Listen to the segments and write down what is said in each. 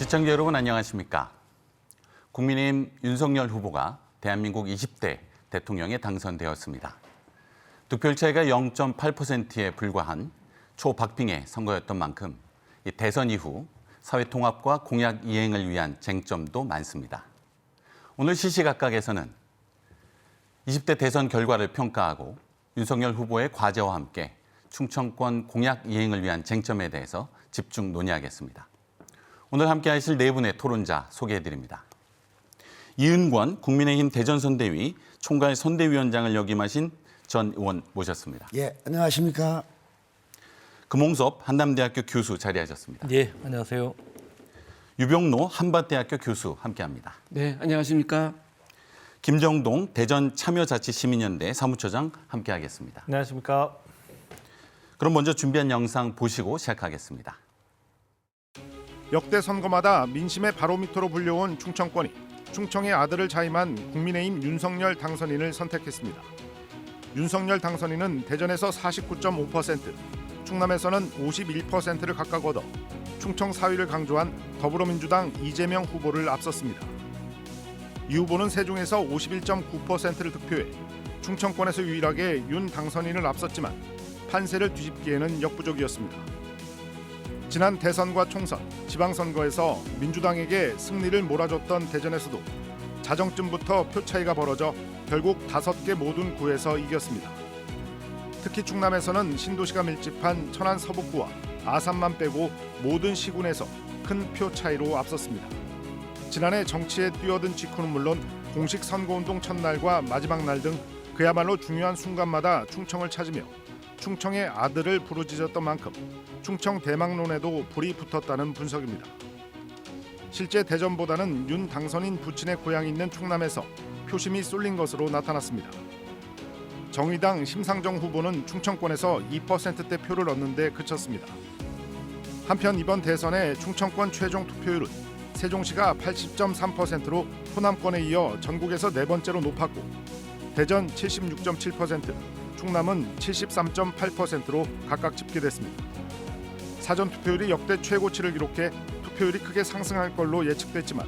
시청자 여러분 안녕하십니까? 국민의힘 윤석열 후보가 대한민국 20대 대통령에 당선되었습니다. 득표율 차이가 0.8%에 불과한 초박빙의 선거였던 만큼 대선 이후 사회 통합과 공약 이행을 위한 쟁점도 많습니다. 오늘 시시각각에서는 20대 대선 결과를 평가하고 윤석열 후보의 과제와 함께 충청권 공약 이행을 위한 쟁점에 대해서 집중 논의하겠습니다. 오늘 함께 하실 네 분의 토론자 소개해드립니다. 이은권 국민의힘 대전선대위 총괄 선대위원장을 역임하신 전 의원 모셨습니다. 예, 안녕하십니까? 금홍섭 한남대학교 교수 자리하셨습니다. 예, 안녕하세요. 유병로 한밭대학교 교수 함께합니다. 네, 안녕하십니까? 김정동 대전 참여자치시민연대 사무처장 함께하겠습니다. 안녕하십니까? 그럼 먼저 준비한 영상 보시고 시작하겠습니다. 역대 선거마다 민심의 바로미터로 불려온 충청권이 충청의 아들을 자임한 국민의힘 윤석열 당선인을 선택했습니다. 윤석열 당선인은 대전에서 49.5%, 충남에서는 51%를 각각 얻어 충청 4위를 강조한 더불어민주당 이재명 후보를 앞섰습니다. 이 후보는 세종에서 51.9%를 득표해 충청권에서 유일하게 윤 당선인을 앞섰지만 판세를 뒤집기에는 역부족이었습니다. 지난 대선과 총선, 지방선거에서 민주당에게 승리를 몰아줬던 대전에서도 자정쯤부터 표 차이가 벌어져 결국 5개 모든 구에서 이겼습니다. 특히 충남에서는 신도시가 밀집한 천안 서북구와 아산만 빼고 모든 시군에서 큰 표 차이로 앞섰습니다. 지난해 정치에 뛰어든 직후는 물론 공식 선거운동 첫날과 마지막 날 등 그야말로 중요한 순간마다 충청을 찾으며 충청의 아들을 부르짖었던 만큼 충청 대망론에도 불이 붙었다는 분석입니다. 실제 대전보다는 윤 당선인 부친의 고향이 있는 충남에서 표심이 쏠린 것으로 나타났습니다. 정의당 심상정 후보는 충청권에서 2%대 표를 얻는데 그쳤습니다. 한편 이번 대선의 충청권 최종 투표율은 세종시가 80.3%로 호남권에 이어 전국에서 네 번째로 높았고 대전 76.7%, 충남은 73.8%로 각각 집계됐습니다. 사전 투표율이 역대 최고치를 기록해 투표율이 크게 상승할 걸로 예측됐지만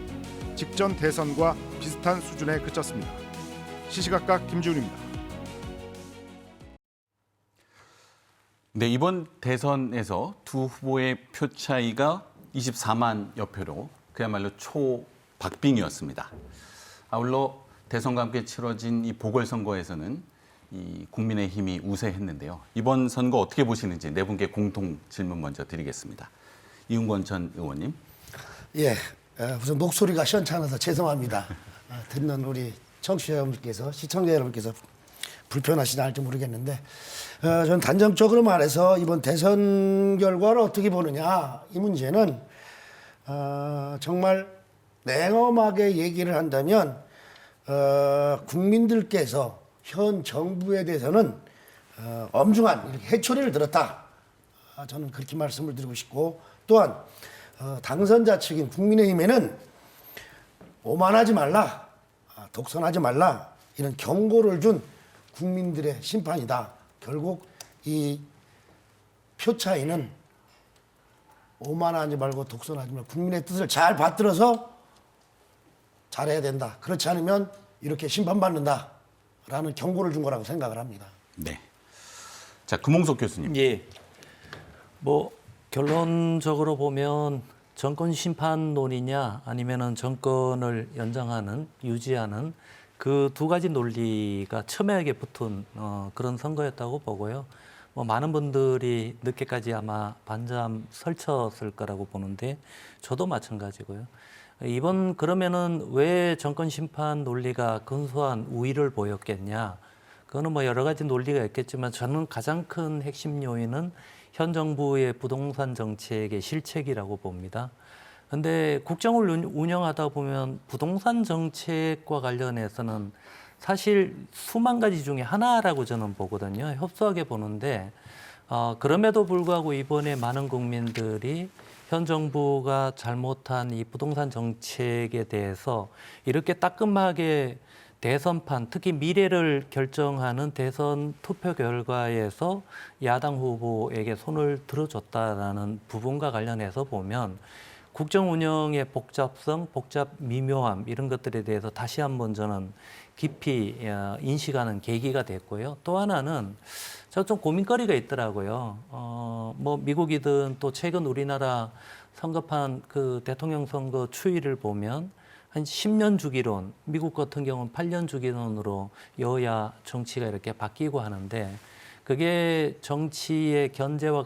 직전 대선과 비슷한 수준에 그쳤습니다. 시시각각 김지훈입니다. 네, 이번 대선에서 두 후보의 표 차이가 24만여 표로 그야말로 초박빙이었습니다. 아울러 대선과 함께 치러진 이 보궐선거에서는 이 국민의힘이 우세했는데요. 이번 선거 어떻게 보시는지 네 분께 공통 질문 먼저 드리겠습니다. 이은권 전 의원님. 예, 우선 목소리가 시원찮아서 죄송합니다. 듣는 우리 청취자 여러분께서, 시청자 여러분께서 불편하시지 않을지 모르겠는데 저는 단정적으로 말해서 이번 대선 결과를 어떻게 보느냐 이 문제는 정말 냉엄하게 얘기를 한다면 국민들께서 현 정부에 대해서는 엄중한 이렇게 해초리를 들었다. 저는 그렇게 말씀을 드리고 싶고 또한 당선자 측인 국민의힘에는 오만하지 말라, 독선하지 말라 이런 경고를 준 국민들의 심판이다. 결국 이 표 차이는 오만하지 말고 독선하지 말고 국민의 뜻을 잘 받들어서 잘해야 된다. 그렇지 않으면 이렇게 심판받는다. 라는 경고를 준 거라고 생각을 합니다. 네. 자, 금홍석 교수님. 예. 뭐 결론적으로 보면 정권 심판론이냐 아니면은 정권을 연장하는 유지하는 그 두 가지 논리가 첨예하게 붙은 그런 선거였다고 보고요. 뭐 많은 분들이 늦게까지 아마 반잠 설쳤을 거라고 보는데 저도 마찬가지고요. 이번 그러면은 왜 정권 심판 논리가 근소한 우위를 보였겠냐? 그거는 뭐 여러 가지 논리가 있겠지만 저는 가장 큰 핵심 요인은 현 정부의 부동산 정책의 실책이라고 봅니다. 근데 국정을 운영하다 보면 부동산 정책과 관련해서는 사실 수만 가지 중에 하나라고 저는 보거든요. 협소하게 보는데 그럼에도 불구하고 이번에 많은 국민들이 현 정부가 잘못한 이 부동산 정책에 대해서 이렇게 따끔하게 대선판, 특히 미래를 결정하는 대선 투표 결과에서 야당 후보에게 손을 들어줬다라는 부분과 관련해서 보면 국정 운영의 복잡성, 복잡 미묘함 이런 것들에 대해서 다시 한번 저는 깊이 인식하는 계기가 됐고요. 또 하나는 저 좀 고민거리가 있더라고요. 뭐 미국이든 또 최근 우리나라 선거판 그 대통령 선거 추이를 보면 한 10년 주기론, 미국 같은 경우는 8년 주기론으로 여야 정치가 이렇게 바뀌고 하는데 그게 정치의 견제와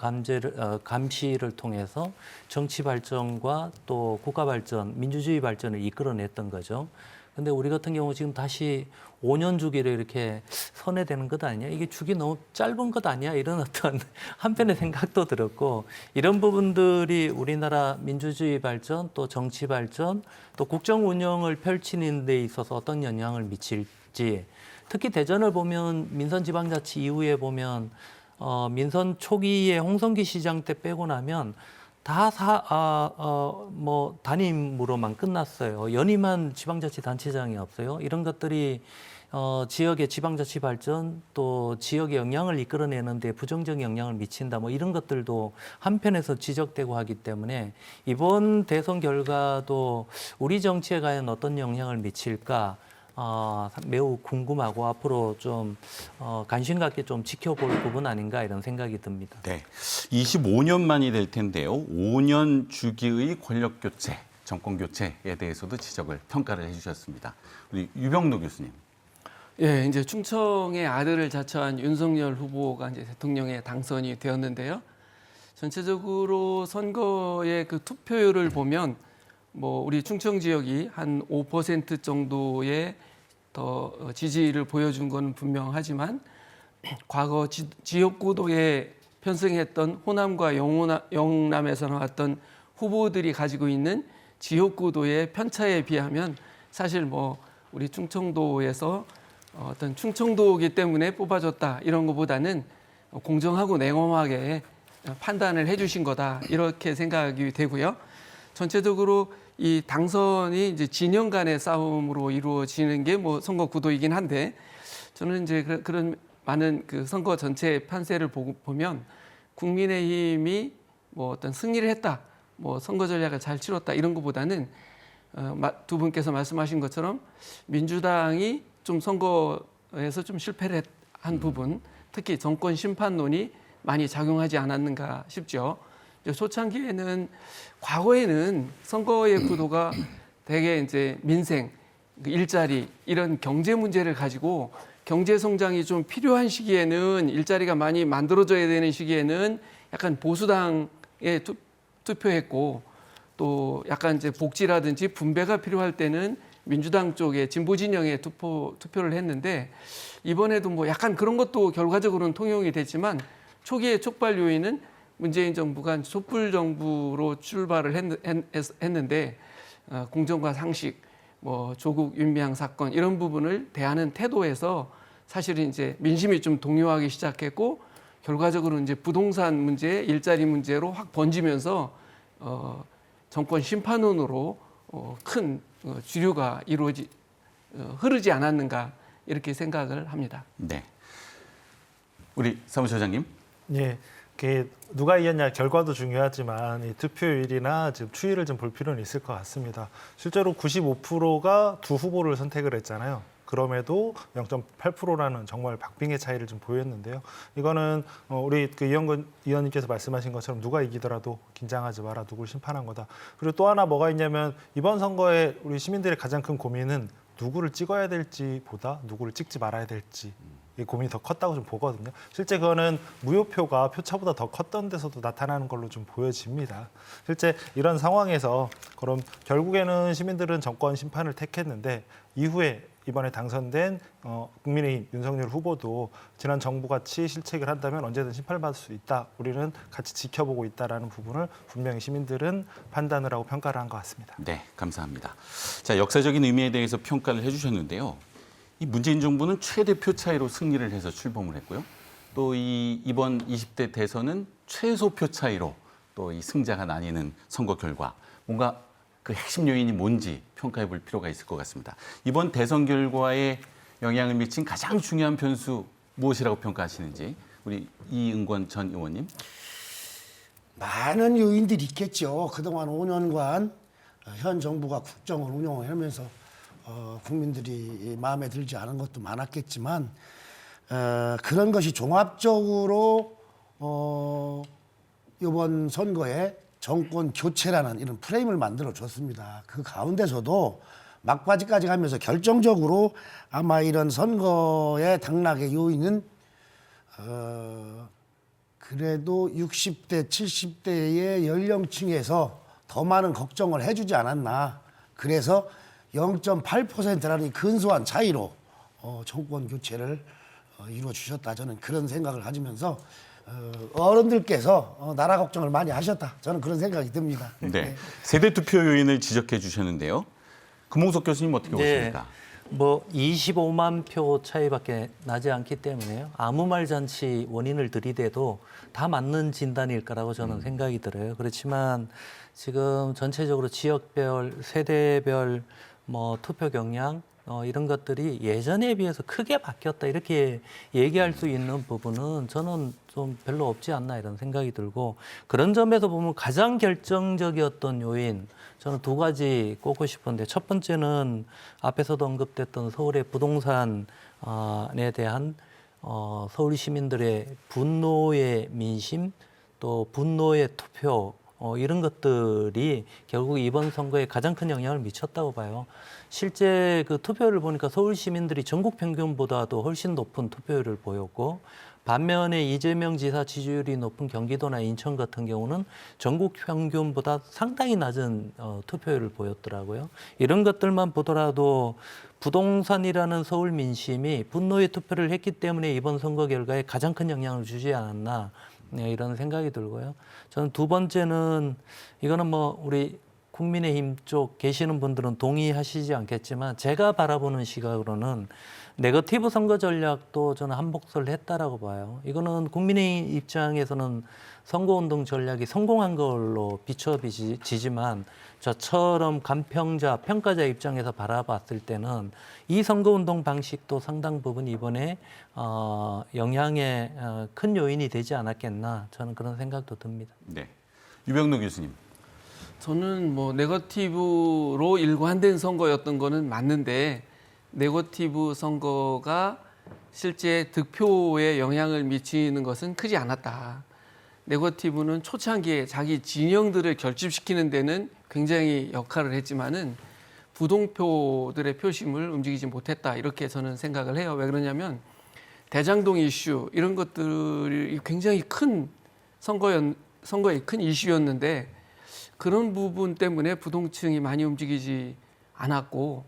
감시를 통해서 정치 발전과 또 국가 발전, 민주주의 발전을 이끌어냈던 거죠. 근데 우리 같은 경우 지금 다시 5년 주기로 이렇게 선회되는 것 아니냐? 이게 주기 너무 짧은 것 아니야? 이런 어떤 한편의 생각도 들었고 이런 부분들이 우리나라 민주주의 발전, 또 정치 발전, 또 국정 운영을 펼치는 데 있어서 어떤 영향을 미칠지 특히 대전을 보면 민선 지방자치 이후에 보면 민선 초기에 홍성기 시장 때 빼고 나면 다 단임으로만 끝났어요. 연임한 지방자치단체장이 없어요. 이런 것들이 지역의 지방자치 발전 또 지역의 영향을 이끌어내는 데 부정적 영향을 미친다. 뭐 이런 것들도 한편에서 지적되고 하기 때문에 이번 대선 결과도 우리 정치에 과연 어떤 영향을 미칠까 매우 궁금하고 앞으로 좀 관심 갖게 좀 지켜볼 부분 아닌가 이런 생각이 듭니다. 네, 25년 만이 될 텐데요. 5년 주기의 권력 교체, 정권 교체에 대해서도 지적을 평가를 해주셨습니다. 우리 유병노 교수님. 예, 이제 충청의 아들을 자처한 윤석열 후보가 이제 대통령에 당선이 되었는데요. 전체적으로 선거의 그 투표율을 보면 뭐 우리 충청 지역이 한 5% 정도의 더 지지를 보여준 건 분명하지만 과거 지역구도에 편승했던 호남과 영남에서 나왔던 후보들이 가지고 있는 지역구도의 편차에 비하면 사실 뭐 우리 충청도에서 어떤 충청도이기 때문에 뽑아줬다 이런 것보다는 공정하고 냉엄하게 판단을 해주신 거다 이렇게 생각이 되고요. 전체적으로 이 당선이 이제 진영 간의 싸움으로 이루어지는 게 뭐 선거 구도이긴 한데 저는 이제 그런 많은 그 선거 전체 판세를 보면 국민의힘이 뭐 어떤 승리를 했다, 뭐 선거 전략을 잘 치렀다 이런 것보다는 두 분께서 말씀하신 것처럼 민주당이 좀 선거에서 좀 실패를 한 부분, 특히 정권 심판론이 많이 작용하지 않았는가 싶죠. 초창기에는 과거에는 선거의 구도가 대개 이제 민생, 일자리 이런 경제 문제를 가지고 경제 성장이 좀 필요한 시기에는 일자리가 많이 만들어져야 되는 시기에는 약간 보수당에 투표했고 또 약간 이제 복지라든지 분배가 필요할 때는 민주당 쪽에 진보 진영에 투표를 했는데 이번에도 뭐 약간 그런 것도 결과적으로는 통용이 됐지만 초기의 촉발 요인은 문재인 정부가 촛불 정부로 출발을 했는데 공정과 상식, 뭐 조국 윤미향 사건 이런 부분을 대하는 태도에서 사실은 이제 민심이 좀 동요하기 시작했고 결과적으로 이제 부동산 문제, 일자리 문제로 확 번지면서 정권 심판론으로 큰 주류가 흐르지 않았는가 이렇게 생각을 합니다. 네, 우리 사무처장님. 예. 누가 이겼냐 결과도 중요하지만 이 투표율이나 지금 추이를 좀 볼 필요는 있을 것 같습니다. 실제로 95%가 두 후보를 선택을 했잖아요. 그럼에도 0.8%라는 정말 박빙의 차이를 좀 보였는데요. 이거는 우리 그 이영근 의원님께서 말씀하신 것처럼 누가 이기더라도 긴장하지 마라, 누굴 심판한 거다. 그리고 또 하나 뭐가 있냐면 이번 선거에 우리 시민들의 가장 큰 고민은 누구를 찍어야 될지보다 누구를 찍지 말아야 될지. 이 고민이 더 컸다고 좀 보거든요. 실제 그거는 무효표가 표차보다 더 컸던 데서도 나타나는 걸로 좀 보여집니다. 실제 이런 상황에서 그럼 결국에는 시민들은 정권 심판을 택했는데 이후에 이번에 당선된 국민의힘 윤석열 후보도 지난 정부같이 실책을 한다면 언제든 심판받을 수 있다. 우리는 같이 지켜보고 있다라는 부분을 분명히 시민들은 판단을 하고 평가를 한 것 같습니다. 네, 감사합니다. 자, 역사적인 의미에 대해서 평가를 해주셨는데요. 이 문재인 정부는 최대 표 차이로 승리를 해서 출범을 했고요. 또 이번 20대 대선은 최소 표 차이로 또 이 승자가 나뉘는 선거 결과 뭔가 그 핵심 요인이 뭔지 평가해 볼 필요가 있을 것 같습니다. 이번 대선 결과에 영향을 미친 가장 중요한 변수 무엇이라고 평가하시는지 우리 이은권 전 의원님. 많은 요인들이 있겠죠. 그동안 5년간 현 정부가 국정을 운영하면서 국민들이 마음에 들지 않은 것도 많았겠지만 그런 것이 종합적으로 이번 선거에 정권 교체라는 이런 프레임을 만들어 줬습니다. 그 가운데서도 막바지까지 가면서 결정적으로 아마 이런 선거의 당락의 요인은 그래도 60대, 70대의 연령층에서 더 많은 걱정을 해주지 않았나. 그래서 0.8%라는 근소한 차이로 정권 교체를 이루어 주셨다. 저는 그런 생각을 가지면서 어른들께서 나라 걱정을 많이 하셨다. 저는 그런 생각이 듭니다. 네. 세대 투표 요인을 지적해 주셨는데요. 금홍석 교수님 어떻게 보십니까? 뭐 25만 표 차이밖에 나지 않기 때문에요. 아무 말 잔치 원인을 들이대도 다 맞는 진단일 거라고 저는 생각이 들어요. 그렇지만 지금 전체적으로 지역별, 세대별 뭐 투표 경향 이런 것들이 예전에 비해서 크게 바뀌었다 이렇게 얘기할 수 있는 부분은 저는 좀 별로 없지 않나 이런 생각이 들고 그런 점에서 보면 가장 결정적이었던 요인 저는 두 가지 꼽고 싶은데 첫 번째는 앞에서도 언급됐던 서울의 부동산에 대한 서울 시민들의 분노의 민심 또 분노의 투표 이런 것들이 결국 이번 선거에 가장 큰 영향을 미쳤다고 봐요. 실제 그 투표율을 보니까 서울 시민들이 전국 평균보다도 훨씬 높은 투표율을 보였고 반면에 이재명 지사 지지율이 높은 경기도나 인천 같은 경우는 전국 평균보다 상당히 낮은 투표율을 보였더라고요. 이런 것들만 보더라도 부동산이라는 서울 민심이 분노의 투표를 했기 때문에 이번 선거 결과에 가장 큰 영향을 주지 않았나 이런 생각이 들고요. 저는 두 번째는 이거는 뭐 우리 국민의힘 쪽 계시는 분들은 동의하시지 않겠지만 제가 바라보는 시각으로는 네거티브 선거 전략도 저는 한몫을 했다라고 봐요. 이거는 국민의힘 입장에서는 선거운동 전략이 성공한 걸로 비춰지지만 저처럼 간평자, 평가자 입장에서 바라봤을 때는 이 선거운동 방식도 상당 부분 이번에 영향의 큰 요인이 되지 않았겠나 저는 그런 생각도 듭니다. 네. 유병노 교수님. 저는 뭐 네거티브로 일관된 선거였던 거는 맞는데 네거티브 선거가 실제 득표에 영향을 미치는 것은 크지 않았다. 네거티브는 초창기에 자기 진영들을 결집시키는 데는 굉장히 역할을 했지만은 부동표들의 표심을 움직이지 못했다. 이렇게 저는 생각을 해요. 왜 그러냐면 대장동 이슈 이런 것들이 굉장히 큰 선거의 큰 이슈였는데 그런 부분 때문에 부동층이 많이 움직이지 않았고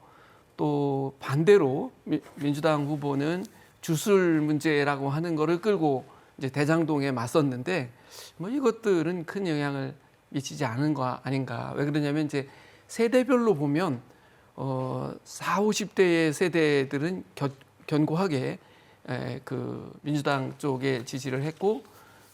또 반대로 민주당 후보는 주술 문제라고 하는 거를 끌고 이제 대장동에 맞섰는데 뭐 이것들은 큰 영향을 미치지 않은 거 아닌가. 왜 그러냐면 이제 세대별로 보면 40, 50대의 세대들은 견고하게 그 민주당 쪽에 지지를 했고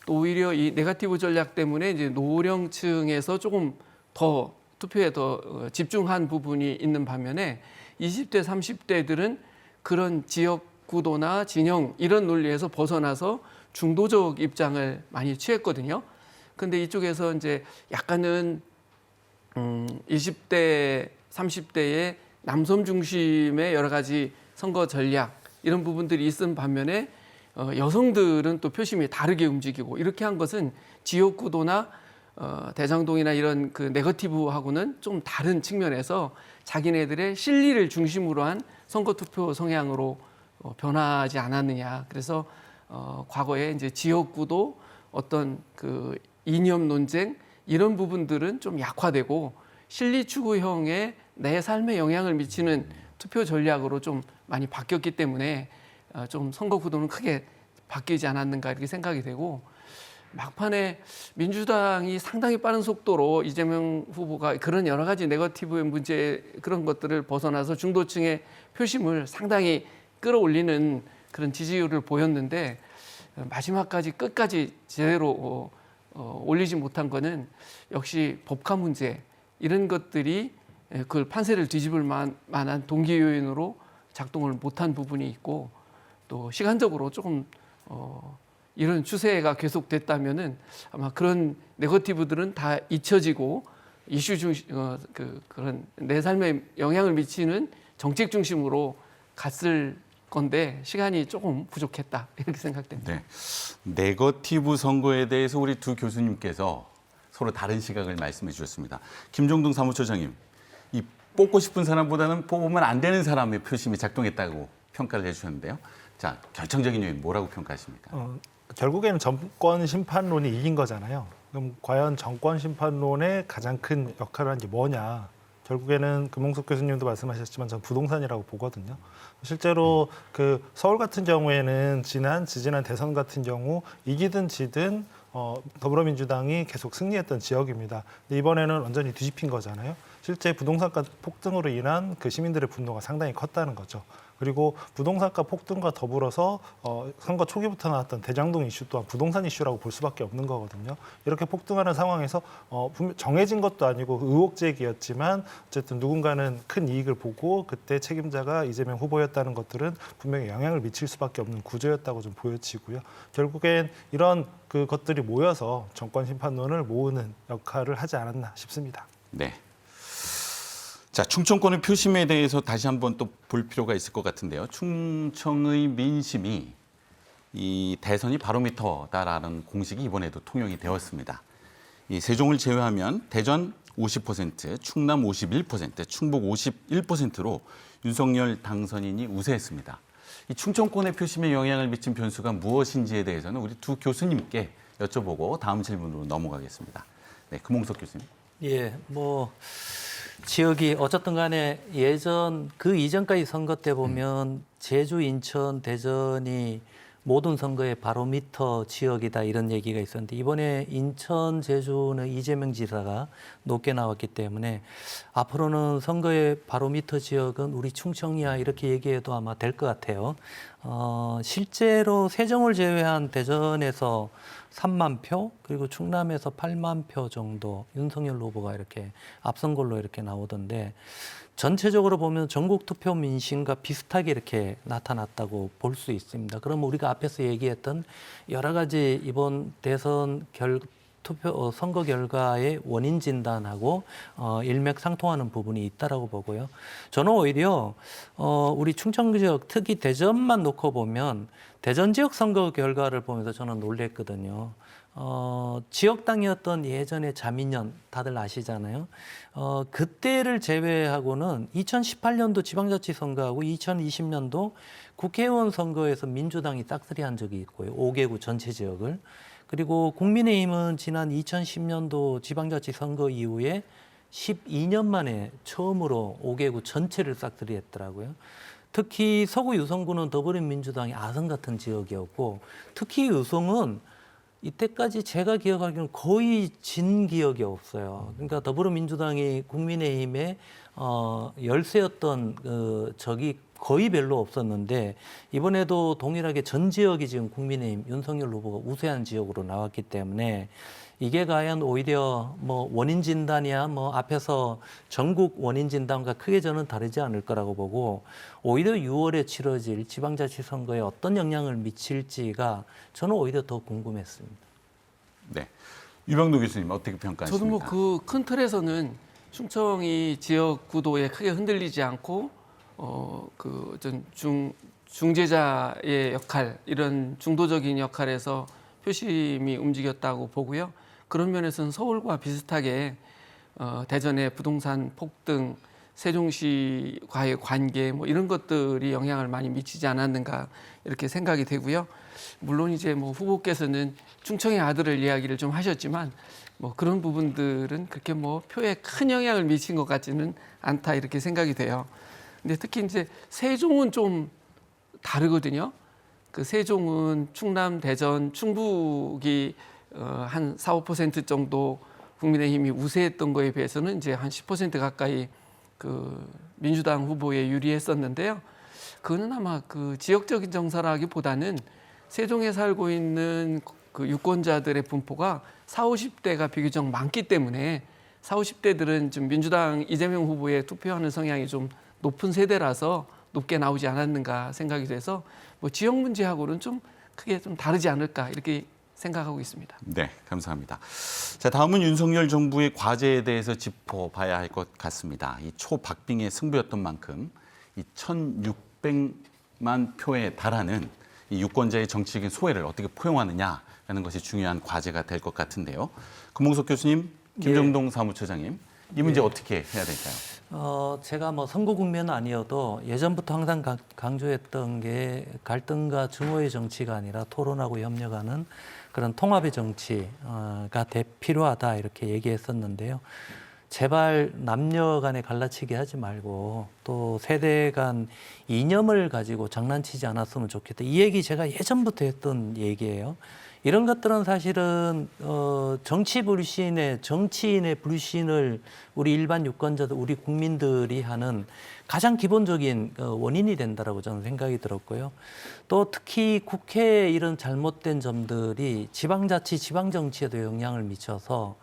또 오히려 이 네거티브 전략 때문에 이제 노령층에서 조금 더 투표에 더 집중한 부분이 있는 반면에 20대, 30대들은 그런 지역 구도나 진영 이런 논리에서 벗어나서 중도적 입장을 많이 취했거든요. 근데 이쪽에서 이제 약간은 20대, 30대의 남성 중심의 여러 가지 선거 전략 이런 부분들이 있은 반면에 여성들은 또 표심이 다르게 움직이고 이렇게 한 것은 지역구도나 대장동이나 이런 그 네거티브하고는 좀 다른 측면에서 자기네들의 실리를 중심으로 한 선거투표 성향으로 변하지 않았느냐. 그래서 과거에 이제 지역구도 어떤 그 이념 논쟁 이런 부분들은 좀 약화되고 실리 추구형의 내 삶에 영향을 미치는 투표 전략으로 좀 많이 바뀌었기 때문에 좀 선거 구도는 크게 바뀌지 않았는가 이렇게 생각이 되고 막판에 민주당이 상당히 빠른 속도로 이재명 후보가 그런 여러 가지 네거티브의 문제 그런 것들을 벗어나서 중도층의 표심을 상당히 끌어올리는 그런 지지율을 보였는데 마지막까지 끝까지 제대로 올리지 못한 거는 역시 법카 문제 이런 것들이 그걸 판세를 뒤집을 만한 동기 요인으로 작동을 못한 부분이 있고 또 시간적으로 조금 이런 추세가 계속됐다면은 아마 그런 네거티브들은 다 잊혀지고 이슈 중심 그런 내 삶에 영향을 미치는 정책 중심으로 갔을 건데 시간이 조금 부족했다 이렇게 생각됩니다. 네. 네거티브 선거에 대해서 우리 두 교수님께서 서로 다른 시각을 말씀해 주셨습니다. 김종동 사무처장님, 이 뽑고 싶은 사람보다는 뽑으면 안 되는 사람의 표심이 작동했다고 평가를 해주셨는데요. 자, 결정적인 요인 뭐라고 평가하십니까? 결국에는 정권 심판론이 이긴 거잖아요. 그럼 과연 정권 심판론의 가장 큰 역할을 한 게 뭐냐? 결국에는 금홍석 교수님도 말씀하셨지만 전 부동산이라고 보거든요. 실제로 그 서울 같은 경우에는 지지난 대선 같은 경우 이기든 지든 더불어민주당이 계속 승리했던 지역입니다. 근데 이번에는 완전히 뒤집힌 거잖아요. 실제 부동산가 폭등으로 인한 그 시민들의 분노가 상당히 컸다는 거죠. 그리고 부동산가 폭등과 더불어서 선거 초기부터 나왔던 대장동 이슈 또한 부동산 이슈라고 볼 수밖에 없는 거거든요. 이렇게 폭등하는 상황에서 정해진 것도 아니고 의혹 제기였지만 어쨌든 누군가는 큰 이익을 보고 그때 책임자가 이재명 후보였다는 것들은 분명히 영향을 미칠 수밖에 없는 구조였다고 좀 보여지고요. 결국엔 이런 그 것들이 모여서 정권 심판론을 모으는 역할을 하지 않았나 싶습니다. 네. 자, 충청권의 표심에 대해서 다시 한번 또 볼 필요가 있을 것 같은데요. 충청의 민심이 이 대선이 바로미터다라는 공식이 이번에도 통용이 되었습니다. 이 세종을 제외하면 대전 50%, 충남 51%, 충북 51%로 윤석열 당선인이 우세했습니다. 이 충청권의 표심에 영향을 미친 변수가 무엇인지에 대해서는 우리 두 교수님께 여쭤보고 다음 질문으로 넘어가겠습니다. 네, 금홍석 교수님. 예, 뭐 지역이 어쨌든 간에 예전 그 이전까지 선거 때 보면 제주, 인천, 대전이 모든 선거의 바로미터 지역이다 이런 얘기가 있었는데 이번에 인천, 제주는 이재명 지사가 높게 나왔기 때문에 앞으로는 선거의 바로미터 지역은 우리 충청이야 이렇게 얘기해도 아마 될 것 같아요. 실제로 세종을 제외한 대전에서 3만 표 그리고 충남에서 8만 표 정도 윤석열 후보가 이렇게 앞선 걸로 이렇게 나오던데 전체적으로 보면 전국 투표 민심과 비슷하게 이렇게 나타났다고 볼 수 있습니다. 그럼 우리가 앞에서 얘기했던 여러 가지 이번 대선 선거 결과의 원인 진단하고 일맥상통하는 부분이 있다라고 보고요. 저는 오히려 우리 충청 지역 특히 대전만 놓고 보면 대전 지역 선거 결과를 보면서 저는 놀랬거든요. 지역당이었던 예전에 자민련 다들 아시잖아요. 그때를 제외하고는 2018년도 지방자치 선거하고 2020년도 국회의원 선거에서 민주당이 싹쓸이한 적이 있고요. 5개구 전체 지역을. 그리고 국민의힘은 지난 2010년도 지방자치 선거 이후에 12년 만에 처음으로 5개구 전체를 싹쓸이 했더라고요. 특히 서구 유성구는 더불어민주당이 아성 같은 지역이었고 특히 유성은 이때까지 제가 기억하기로는 거의 진 기억이 없어요. 그러니까 더불어민주당이 국민의힘의 열세였던 적이 거의 별로 없었는데 이번에도 동일하게 전 지역이 지금 국민의힘 윤석열 후보가 우세한 지역으로 나왔기 때문에 이게 과연 오히려 뭐 원인 진단이야 뭐 앞에서 전국 원인 진단과 크게 저는 다르지 않을 거라고 보고 오히려 6월에 치러질 지방자치 선거에 어떤 영향을 미칠지가 저는 오히려 더 궁금했습니다. 네, 유병도 교수님 어떻게 평가하십니까? 저도 뭐 그 큰 틀에서는 충청이 지역 구도에 크게 흔들리지 않고 그 중재자의 역할 이런 중도적인 역할에서 표심이 움직였다고 보고요. 그런 면에서는 서울과 비슷하게 대전의 부동산 폭등, 세종시와의 관계 뭐 이런 것들이 영향을 많이 미치지 않았는가 이렇게 생각이 되고요. 물론 이제 뭐 후보께서는 충청의 아들을 이야기를 좀 하셨지만 뭐 그런 부분들은 그렇게 뭐 표에 큰 영향을 미친 것 같지는 않다 이렇게 생각이 돼요. 근데 특히 이제 세종은 좀 다르거든요. 그 세종은 충남, 대전, 충북이 한 4~5% 정도 국민의힘이 우세했던 거에 비해서는 이제 한 10% 가까이 그 민주당 후보에 유리했었는데요. 그거는 아마 그 지역적인 정서라기보다는 세종에 살고 있는 그 유권자들의 분포가 40~50대가 비교적 많기 때문에 40~50대들은 좀 민주당 이재명 후보에 투표하는 성향이 좀 높은 세대라서 높게 나오지 않았는가 생각이 돼서 뭐 지역 문제하고는 좀 크게 좀 다르지 않을까 이렇게 생각하고 있습니다. 네, 감사합니다. 자, 다음은 윤석열 정부의 과제에 대해서 짚어봐야 할 것 같습니다. 이 초박빙의 승부였던 만큼 이 1,600만 표에 달하는 이 유권자의 정치적인 소외를 어떻게 포용하느냐라는 것이 중요한 과제가 될 것 같은데요. 금홍석 교수님, 김정동 사무처장님, 이 문제 어떻게 해야 될까요? 제가 뭐 선거 국면은 아니어도 예전부터 항상 강조했던 게 갈등과 증오의 정치가 아니라 토론하고 협력하는 그런 통합의 정치가 필요하다 이렇게 얘기했었는데요. 제발 남녀 간에 갈라치기 하지 말고 또 세대 간 이념을 가지고 장난치지 않았으면 좋겠다. 이 얘기 제가 예전부터 했던 얘기예요. 이런 것들은 사실은 정치인의 불신을 우리 일반 유권자들, 우리 국민들이 하는 가장 기본적인 원인이 된다라고 저는 생각이 들었고요. 또 특히 국회의 이런 잘못된 점들이 지방자치, 지방정치에도 영향을 미쳐서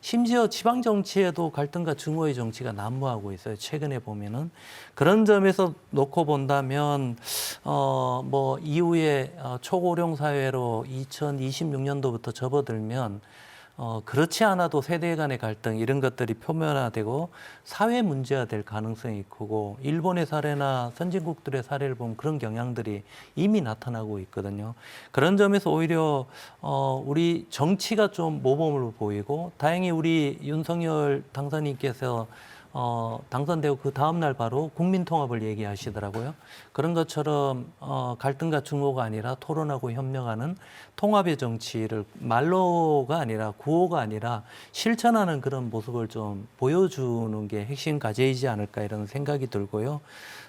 심지어 지방 정치에도 갈등과 증오의 정치가 난무하고 있어요. 최근에 보면은 그런 점에서 놓고 본다면 뭐 이후에 초고령 사회로 2026년도부터 접어들면 그렇지 않아도 세대 간의 갈등 이런 것들이 표면화되고 사회 문제가 될 가능성이 크고 일본의 사례나 선진국들의 사례를 보면 그런 경향들이 이미 나타나고 있거든요. 그런 점에서 오히려 우리 정치가 좀 모범을 보이고 다행히 우리 윤석열 당선인께서 당선되고 그 다음날 바로 국민통합을 얘기하시더라고요. 그런 것처럼 갈등과 증오가 아니라 토론하고 협력하는 통합의 정치를 말로가 아니라 구호가 아니라 실천하는 그런 모습을 좀 보여주는 게 핵심 과제이지 않을까 이런 생각이 들고요.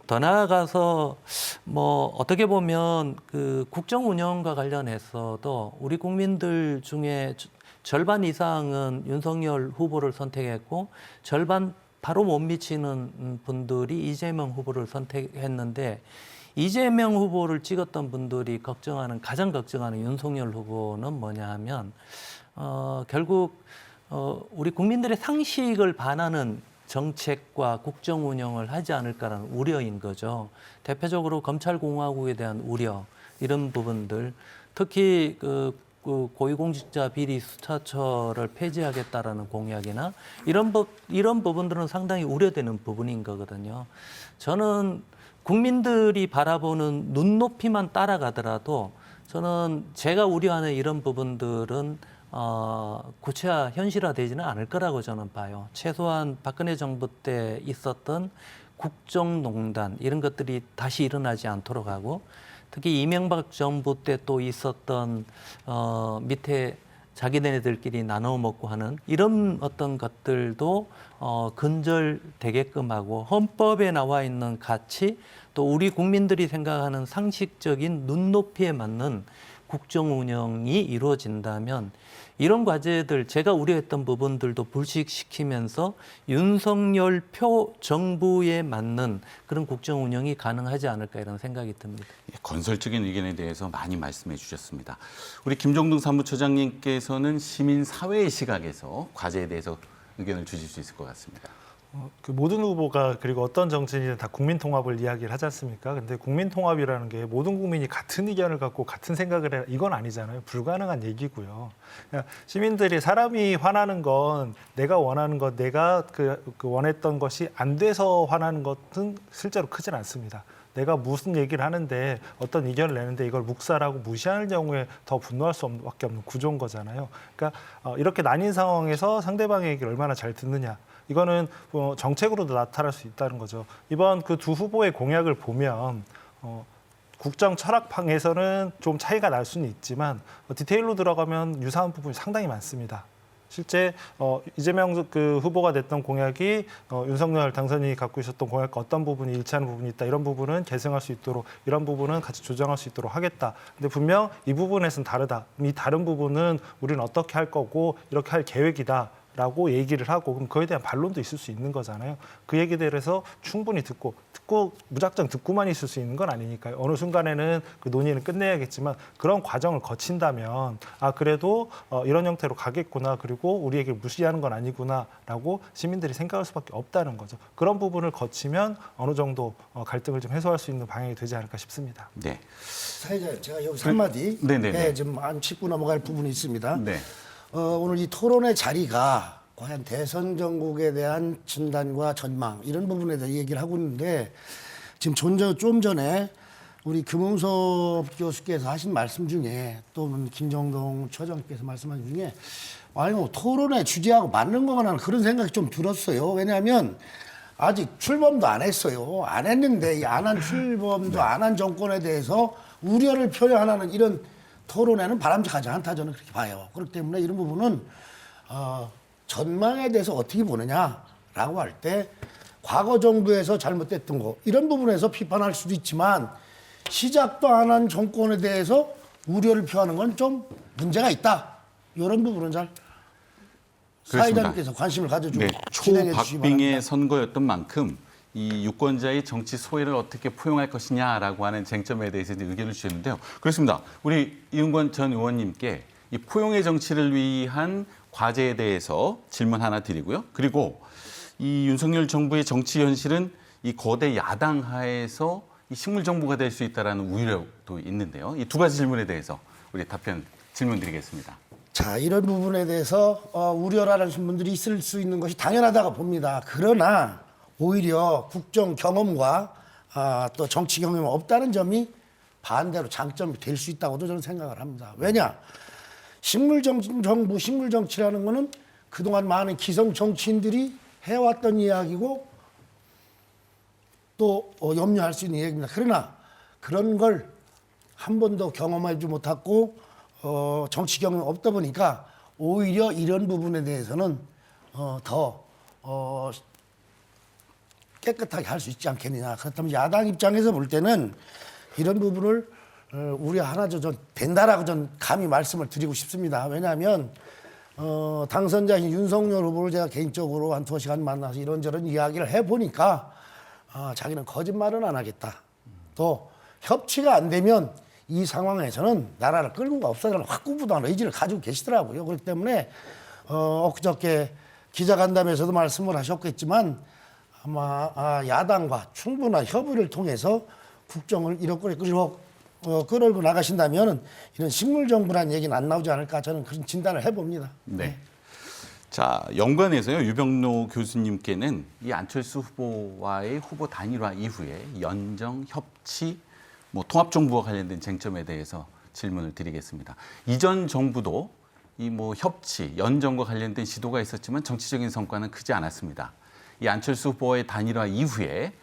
더 나아가서 뭐 어떻게 보면 그 국정 운영과 관련해서도 우리 국민들 중에 절반 이상은 윤석열 후보를 선택했고 절반 바로 못 미치는 분들이 이재명 후보를 선택했는데 이재명 후보를 찍었던 분들이 가장 걱정하는 윤석열 후보는 뭐냐 하면 결국 우리 국민들의 상식을 반하는 정책과 국정 운영을 하지 않을까라는 우려인 거죠. 대표적으로 검찰공화국에 대한 우려 이런 부분들 특히 그 고위공직자 비리 수사처를 폐지하겠다라는 공약이나 이런 부분들은 상당히 우려되는 부분인 거거든요. 저는 국민들이 바라보는 눈높이만 따라가더라도 저는 제가 우려하는 이런 부분들은 구체화 현실화되지는 않을 거라고 저는 봐요. 최소한 박근혜 정부 때 있었던 국정농단 이런 것들이 다시 일어나지 않도록 하고 특히 이명박 정부 때 또 있었던 밑에 자기네들끼리 나눠 먹고 하는 이런 어떤 것들도 근절되게끔 하고 헌법에 나와 있는 가치 또 우리 국민들이 생각하는 상식적인 눈높이에 맞는 국정 운영이 이루어진다면 이런 과제들 제가 우려했던 부분들도 불식시키면서 윤석열 표 정부에 맞는 그런 국정 운영이 가능하지 않을까 이런 생각이 듭니다. 건설적인 의견에 대해서 많이 말씀해 주셨습니다. 우리 김정동 사무처장님께서는 시민 사회의 시각에서 과제에 대해서 의견을 주실 수 있을 것 같습니다. 그 모든 후보가 그리고 어떤 정치인이든 다 국민 통합을 이야기를 하지 않습니까? 근데 국민 통합이라는 게 모든 국민이 같은 의견을 갖고 같은 생각을 해라 이건 아니잖아요. 불가능한 얘기고요. 그러니까 시민들이 사람이 화나는 건 내가 원하는 것, 내가 그 원했던 것이 안 돼서 화나는 것은 실제로 크진 않습니다. 내가 무슨 얘기를 하는데 어떤 의견을 내는데 이걸 묵살하고 무시하는 경우에 더 분노할 수밖에 없는 구조인 거잖아요. 그러니까 이렇게 나뉜 상황에서 상대방의 얘기를 얼마나 잘 듣느냐. 이거는 정책으로도 나타날 수 있다는 거죠. 이번 그 두 후보의 공약을 보면 국정 철학상에서는 좀 차이가 날 수는 있지만 디테일로 들어가면 유사한 부분이 상당히 많습니다. 실제 이재명 그 후보가 냈던 공약이 윤석열 당선인이 갖고 있었던 공약과 어떤 부분이 일치하는 부분이 있다. 이런 부분은 개선할 수 있도록 이런 부분은 같이 조정할 수 있도록 하겠다. 근데 분명 이 부분에서는 다르다. 이 다른 부분은 우리는 어떻게 할 거고 이렇게 할 계획이다. 라고 얘기를 하고 그럼 그에 대한 반론도 있을 수 있는 거잖아요. 그 얘기에 대해서 충분히 듣고 무작정 듣고만 있을 수 있는 건 아니니까요. 어느 순간에는 그 논의는 끝내야겠지만 그런 과정을 거친다면 그래도 이런 형태로 가겠구나 그리고 우리 얘기를 무시하는 건 아니구나라고 시민들이 생각할 수밖에 없다는 거죠. 그런 부분을 거치면 어느 정도 갈등을 좀 해소할 수 있는 방향이 되지 않을까 싶습니다. 네. 사회자 제가 여기서 한마디 네네네. 좀 안 짚고 넘어갈 부분이 있습니다. 네. 오늘 이 토론의 자리가 과연 대선 정국에 대한 진단과 전망 이런 부분에 대해 얘기를 하고 있는데 지금 좀 전에 우리 금웅섭 교수께서 하신 말씀 중에 또 김정동 처장께서 말씀하신 중에 아니 뭐 토론의 주제하고 맞는 거나 그런 생각이 좀 들었어요. 왜냐하면 아직 출범도 안 했어요. 안 했는데 안 한 출범도 안 한 정권에 대해서 우려를 표현하는 이런 토론에는 바람직하지 않다 저는 그렇게 봐요. 그렇기 때문에 이런 부분은 전망에 대해서 어떻게 보느냐라고 할 때 과거 정부에서 잘못됐던 거 이런 부분에서 비판할 수도 있지만 시작도 안 한 정권에 대해서 우려를 표하는 건 좀 문제가 있다. 이런 부분은 잘 사회자님께서 관심을 가져주고 네, 진행해 주시기 초박빙의 바랍니다. 선거였던 만큼 이 유권자의 정치 소외를 어떻게 포용할 것이냐라고 하는 쟁점에 대해서 이제 의견을 주셨는데요. 그렇습니다. 우리 이은권 전 의원님께 이 포용의 정치를 위한 과제에 대해서 질문 하나 드리고요. 그리고 이 윤석열 정부의 정치 현실은 이 거대 야당 하에서 이 식물 정부가 될 수 있다라는 우려도 있는데요. 이 두 가지 질문에 대해서 우리 질문 드리겠습니다. 자, 이런 부분에 대해서 우려라는 분들이 있을 수 있는 것이 당연하다고 봅니다. 그러나 오히려 국정 경험과 또 정치 경험이 없다는 점이 반대로 장점이 될 수 있다고도 저는 생각을 합니다. 왜냐? 식물정부, 식물정치라는 거는 그동안 많은 기성 정치인들이 해왔던 이야기고 또 염려할 수 있는 이야기입니다. 그러나 그런 걸 한 번도 경험하지 못하고 정치 경험이 없다 보니까 오히려 이런 부분에 대해서는 더 깨끗하게 할 수 있지 않겠느냐. 그렇다면 야당 입장에서 볼 때는 이런 부분을 우리 하나 전 된다라고 전 감히 말씀을 드리고 싶습니다. 왜냐하면 당선자인 윤석열 후보를 제가 개인적으로 한 2시간 만나서 이런저런 이야기를 해보니까 자기는 거짓말은 안 하겠다. 또 협치가 안 되면 이 상황에서는 나라를 끌고 없어지는 확고부동한 의지를 가지고 계시더라고요. 그렇기 때문에 엊그저께 기자간담회에서도 말씀을 하셨겠지만 아마 야당과 충분한 협의를 통해서 국정을 이렇게 끌고 나가신다면 이런 식물정부라는 얘기는 안 나오지 않을까 저는 그런 진단을 해봅니다. 네. 자, 연관해서요. 유병로 교수님께는 이 안철수 후보와의 후보 단일화 이후에 연정, 협치, 통합정부와 관련된 쟁점에 대해서 질문을 드리겠습니다. 이전 정부도 이 협치, 연정과 관련된 시도가 있었지만 정치적인 성과는 크지 않았습니다. 이 안철수 후보의 단일화 이후에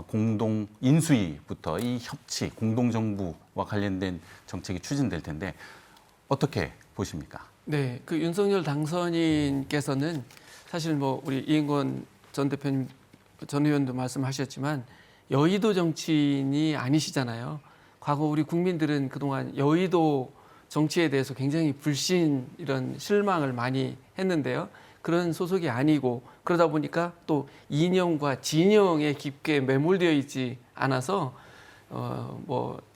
공동 인수위부터 이 협치, 공동정부와 관련된 정책이 추진될 텐데 어떻게 보십니까? 네, 그 윤석열 당선인께서는 사실 우리 이인권 전 대표님, 전 의원도 말씀하셨지만 여의도 정치인이 아니시잖아요. 과거 우리 국민들은 그동안 여의도 정치에 대해서 굉장히 불신, 이런 실망을 많이 했는데요. 그런 소속이 아니고 그러다 보니까 또 이념과 진영에 깊게 매몰되어 있지 않아서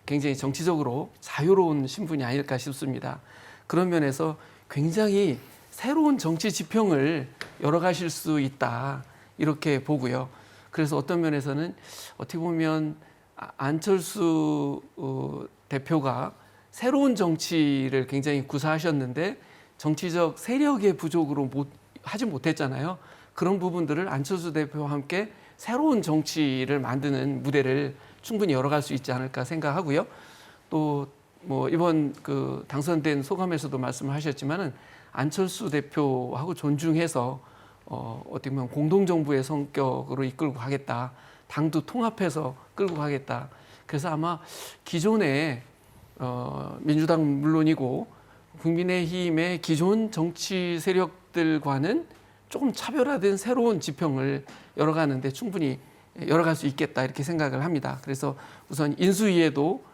굉장히 정치적으로 자유로운 신분이 아닐까 싶습니다. 그런 면에서 굉장히 새로운 정치 지평을 열어가실 수 있다 이렇게 보고요. 그래서 어떤 면에서는 어떻게 보면 안철수 대표가 새로운 정치를 굉장히 구사하셨는데 정치적 세력의 부족으로 하지 못했잖아요. 그런 부분들을 안철수 대표와 함께 새로운 정치를 만드는 무대를 충분히 열어갈 수 있지 않을까 생각하고요. 또 이번 그 당선된 소감에서도 말씀하셨지만은 안철수 대표하고 존중해서 어떻게 보면 공동정부의 성격으로 이끌고 가겠다. 당도 통합해서 끌고 가겠다. 그래서 아마 기존의 민주당 물론이고 국민의힘의 기존 정치 세력들과는 조금 차별화된 새로운 지평을 열어가는데 충분히 열어갈 수 있겠다 이렇게 생각을 합니다. 그래서 우선 인수위에도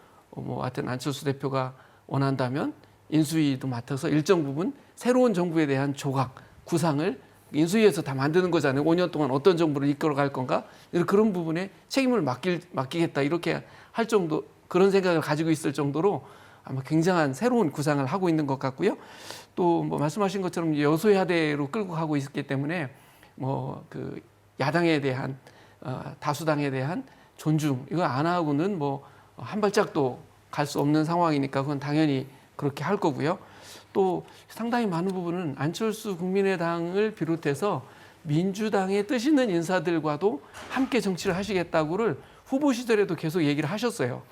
하여튼 안철수 대표가 원한다면 인수위도 맡아서 일정 부분 새로운 정부에 대한 조각 구상을 인수위에서 다 만드는 거잖아요. 5년 동안 어떤 정부를 이끌어갈 건가 그런 부분에 책임을 맡기겠다 이렇게 할 정도 그런 생각을 가지고 있을 정도로 아마 굉장한 새로운 구상을 하고 있는 것 같고요. 또 뭐 말씀하신 것처럼 여소야대로 끌고 가고 있기 때문에 뭐 그 야당에 대한 다수당에 대한 존중 이거 안 하고는 뭐 한 발짝도 갈 수 없는 상황이니까 그건 당연히 그렇게 할 거고요. 또 상당히 많은 부분은 안철수 국민의당을 비롯해서 민주당의 뜻 있는 인사들과도 함께 정치를 하시겠다고를 후보 시절에도 계속 얘기를 하셨어요.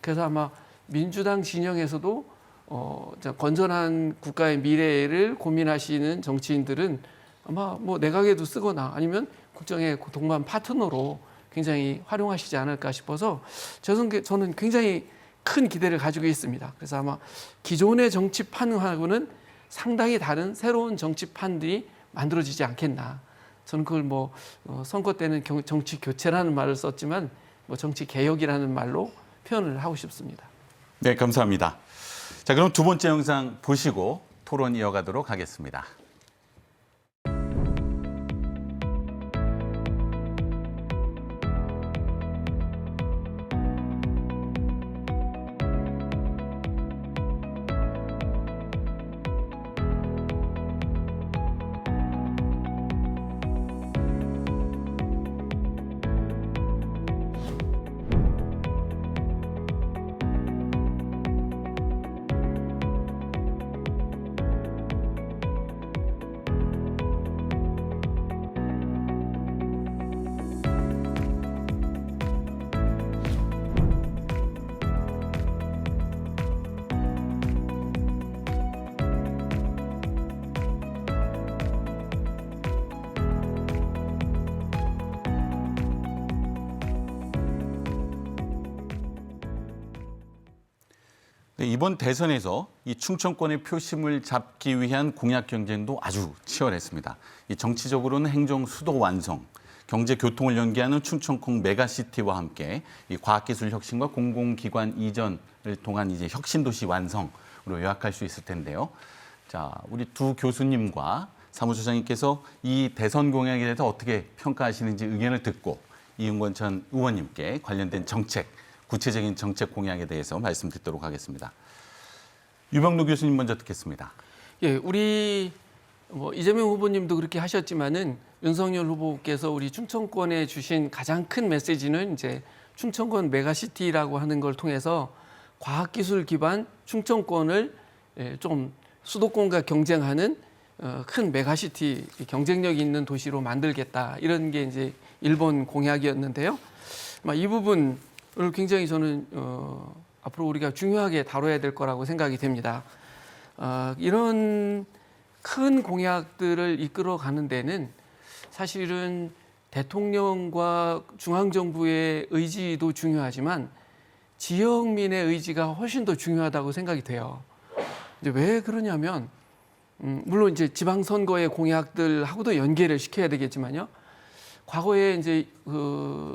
그래서 아마 민주당 진영에서도 건전한 국가의 미래를 고민하시는 정치인들은 아마 뭐 내각에도 쓰거나 아니면 국정의 동반 파트너로 굉장히 활용하시지 않을까 싶어서 저는 굉장히 큰 기대를 가지고 있습니다. 그래서 아마 기존의 정치판하고는 상당히 다른 새로운 정치판들이 만들어지지 않겠나. 저는 그걸 뭐 선거 때는 정치 교체라는 말을 썼지만 뭐 정치 개혁이라는 말로 표현을 하고 싶습니다. 네, 감사합니다. 자, 그럼 두 번째 영상 보시고 토론 이어가도록 하겠습니다. 네, 이번 대선에서 이 충청권의 표심을 잡기 위한 공약 경쟁도 아주 치열했습니다. 이 정치적으로는 행정 수도 완성, 경제 교통을 연계하는 충청권 메가시티와 함께 이 과학기술 혁신과 공공기관 이전을 통한 이제 혁신도시 완성으로 요약할 수 있을 텐데요. 자, 우리 두 교수님과 사무처장님께서 이 대선 공약에 대해서 어떻게 평가하시는지 의견을 듣고 이은권 전 의원님께 관련된 정책, 구체적인 정책 공약에 대해서 말씀 듣도록 하겠습니다. 유병루 교수님 먼저 듣겠습니다. 예, 우리 뭐 이재명 후보님도 그렇게 하셨지만은 윤석열 후보께서 우리 충청권에 주신 가장 큰 메시지는 이제 충청권 메가시티라고 하는 걸 통해서 과학기술 기반 충청권을 좀 수도권과 경쟁하는 큰 메가시티 경쟁력 있는 도시로 만들겠다 이런 게 이제 일본 공약이었는데요. 이 부분 을 굉장히 저는 앞으로 우리가 중요하게 다뤄야 될 거라고 생각이 됩니다. 이런 큰 공약들을 이끌어가는 데는 사실은 대통령과 중앙정부의 의지도 중요하지만 지역민의 의지가 훨씬 더 중요하다고 생각이 돼요. 이제 왜 그러냐면 물론 이제 지방선거의 공약들하고도 연계를 시켜야 되겠지만요. 과거에 이제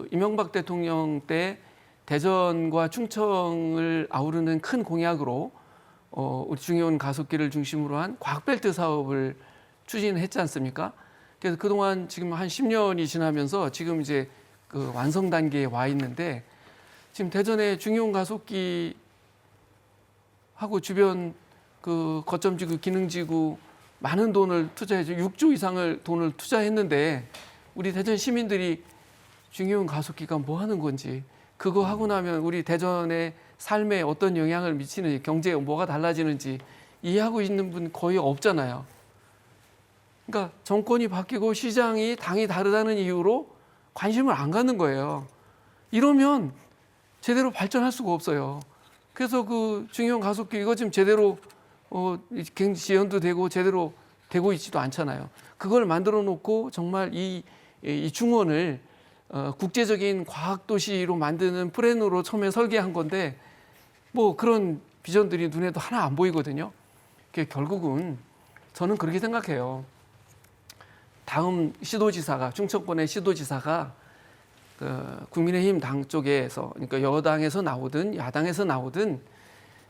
이명박 대통령 때 대전과 충청을 아우르는 큰 공약으로 우리 중의원 가속기를 중심으로 한 과학벨트 사업을 추진했지 않습니까? 그래서 그동안 지금 한 10년이 지나면서 지금 이제 그 완성 단계에 와 있는데 지금 대전에 중의원 가속기 하고 주변 그 거점지구, 기능지구 많은 돈을 투자해서 6조 이상을 돈을 투자했는데 우리 대전 시민들이 중의원 가속기가 뭐 하는 건지 그거 하고 나면 우리 대전의 삶에 어떤 영향을 미치는지 경제에 뭐가 달라지는지 이해하고 있는 분 거의 없잖아요. 그러니까 정권이 바뀌고 시장이 당이 다르다는 이유로 관심을 안 갖는 거예요. 이러면 제대로 발전할 수가 없어요. 그래서 그 중의원 가속기 이거 지금 제대로 지연도 되고 제대로 되고 있지도 않잖아요. 그걸 만들어 놓고 정말 이 중원을 국제적인 과학도시로 만드는 플랜으로 처음에 설계한 건데 뭐 그런 비전들이 눈에도 하나 안 보이거든요. 결국은 저는 그렇게 생각해요. 다음 시도지사가 충청권의 시도지사가 국민의힘 당 쪽에서 그러니까 여당에서 나오든 야당에서 나오든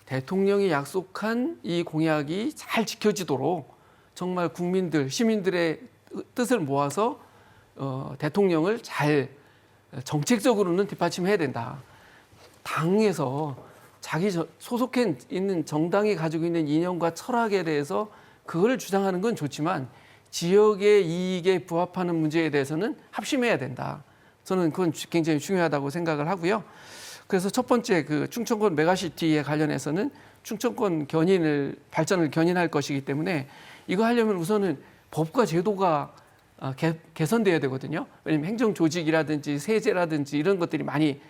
대통령이 약속한 이 공약이 잘 지켜지도록 정말 국민들, 시민들의 뜻을 모아서 대통령을 잘 정책적으로는 뒷받침해야 된다. 당에서 자기 소속해 있는 정당이 가지고 있는 이념과 철학에 대해서 그걸 주장하는 건 좋지만 지역의 이익에 부합하는 문제에 대해서는 합심해야 된다. 저는 그건 굉장히 중요하다고 생각을 하고요. 그래서 첫 번째 그 충청권 메가시티에 관련해서는 충청권 발전을 견인할 것이기 때문에 이거 하려면 우선은 법과 제도가 개선돼야 되거든요. 왜냐하면 행정 조직이라든지 세제라든지 이런 것들이 많이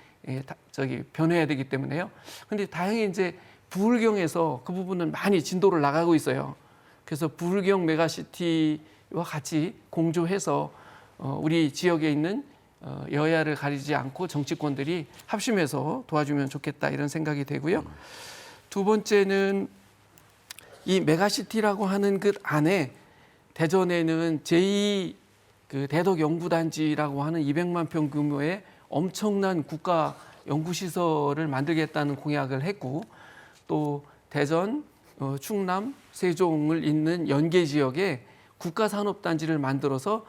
변해야 되기 때문에요. 그런데 다행히 이제 부울경에서 그 부분은 많이 진도를 나가고 있어요. 그래서 부울경 메가시티와 같이 공조해서 우리 지역에 있는 여야를 가리지 않고 정치권들이 합심해서 도와주면 좋겠다 이런 생각이 되고요. 두 번째는 이 메가시티라고 하는 그 안에 대전에는 제2 그 대덕연구단지라고 하는 200만 평 규모의 엄청난 국가 연구시설을 만들겠다는 공약을 했고 또 대전, 충남, 세종을 잇는 연계 지역에 국가산업단지를 만들어서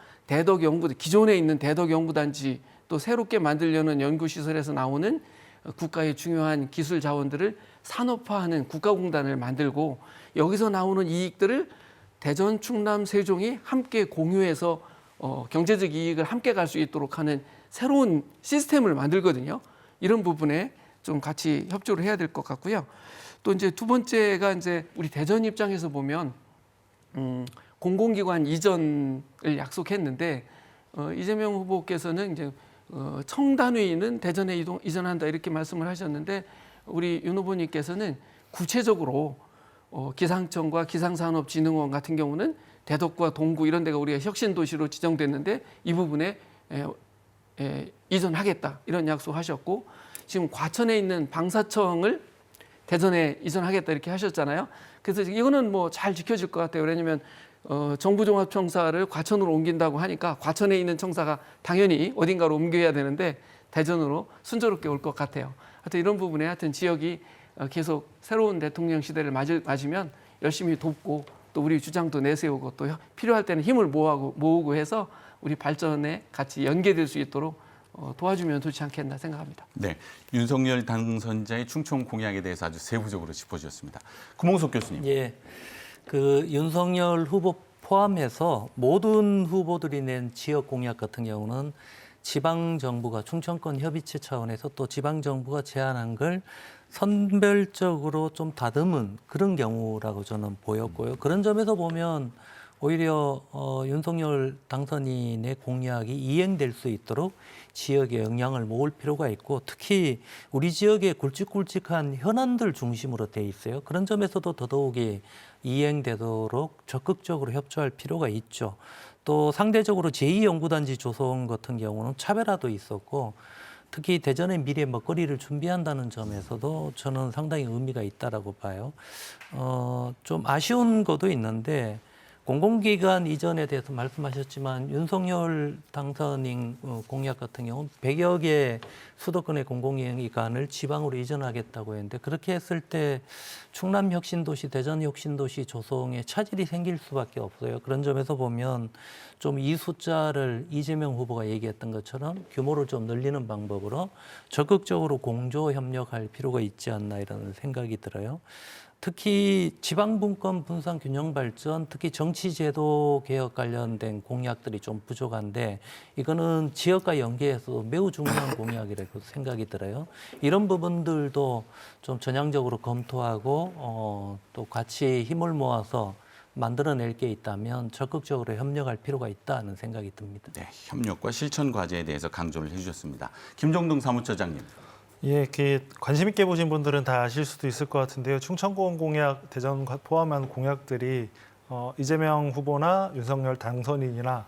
기존에 있는 대덕연구단지 또 새롭게 만들려는 연구시설에서 나오는 국가의 중요한 기술 자원들을 산업화하는 국가공단을 만들고 여기서 나오는 이익들을 대전, 충남, 세종이 함께 공유해서 경제적 이익을 함께 갈 수 있도록 하는 새로운 시스템을 만들거든요. 이런 부분에 좀 같이 협조를 해야 될 것 같고요. 또 이제 두 번째가 이제 우리 대전 입장에서 보면 공공기관 이전을 약속했는데 이재명 후보께서는 이제 청단위는 대전에 이전한다 이렇게 말씀을 하셨는데 우리 윤 후보님께서는 구체적으로 기상청과 기상산업진흥원 같은 경우는 대덕과 동구 이런 데가 우리가 혁신도시로 지정됐는데 이 부분에 이전하겠다 이런 약속하셨고 지금 과천에 있는 방사청을 대전에 이전하겠다 이렇게 하셨잖아요. 그래서 이거는 뭐 잘 지켜질 것 같아요. 왜냐하면 정부종합청사를 과천으로 옮긴다고 하니까 과천에 있는 청사가 당연히 어딘가로 옮겨야 되는데 대전으로 순조롭게 올 것 같아요. 하여튼 이런 부분에 하여튼 지역이 계속 새로운 대통령 시대를 맞으면 열심히 돕고 또 우리 주장도 내세우고 또 필요할 때는 힘을 모으고 해서 우리 발전에 같이 연계될 수 있도록 도와주면 좋지 않겠나 생각합니다. 네, 윤석열 당선자의 충청 공약에 대해서 아주 세부적으로 짚어주셨습니다. 구몽석 교수님. 예, 그 윤석열 후보 포함해서 모든 후보들이 낸 지역 공약 같은 경우는 지방 정부가 충청권 협의체 차원에서 또 지방 정부가 제안한 걸 선별적으로 좀 다듬은 그런 경우라고 저는 보였고요. 그런 점에서 보면 오히려 윤석열 당선인의 공약이 이행될 수 있도록 지역에 영향을 모을 필요가 있고 특히 우리 지역에 굵직굵직한 현안들 중심으로 돼 있어요. 그런 점에서도 더더욱이 이행되도록 적극적으로 협조할 필요가 있죠. 또 상대적으로 제2연구단지 조성 같은 경우는 차별화도 있었고 특히 대전의 미래 먹거리를 준비한다는 점에서도 저는 상당히 의미가 있다라고 봐요. 좀 아쉬운 것도 있는데 공공기관 이전에 대해서 말씀하셨지만 윤석열 당선인 공약 같은 경우는 100여 개 수도권의 공공기관을 지방으로 이전하겠다고 했는데 그렇게 했을 때 충남혁신도시, 대전혁신도시 조성에 차질이 생길 수밖에 없어요. 그런 점에서 보면 좀 이 숫자를 이재명 후보가 얘기했던 것처럼 규모를 좀 늘리는 방법으로 적극적으로 공조 협력할 필요가 있지 않나 이런 생각이 들어요. 특히 지방분권 분산 균형 발전, 특히 정치제도 개혁 관련된 공약들이 좀 부족한데 이거는 지역과 연계해서 매우 중요한 공약이라고 생각이 들어요. 이런 부분들도 좀 전향적으로 검토하고 또 같이 힘을 모아서 만들어낼 게 있다면 적극적으로 협력할 필요가 있다는 생각이 듭니다. 네, 협력과 실천 과제에 대해서 강조를 해주셨습니다. 김정동 사무처장님. 예, 이렇게 관심 있게 보신 분들은 다 아실 수도 있을 것 같은데요. 충청권 공약, 대전 포함한 공약들이 이재명 후보나 윤석열 당선인이나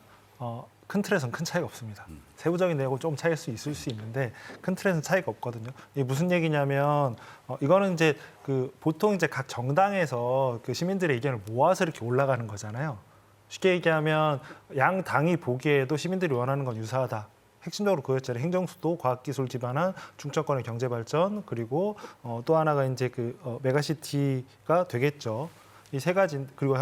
큰 틀에서는 큰 차이가 없습니다. 세부적인 내용은 좀 차이일 수 있을 수 있는데 큰 틀에서는 차이가 없거든요. 이게 무슨 얘기냐면 이거는 이제 보통 이제 각 정당에서 그 시민들의 의견을 모아서 이렇게 올라가는 거잖아요. 쉽게 얘기하면 양 당이 보기에도 시민들이 원하는 건 유사하다. 핵심적으로 그거였잖아요. 행정수도, 과학기술 기반한 충청권의 경제 발전, 그리고 또 하나가 이제 메가시티가 되겠죠. 이 세 가지 그리고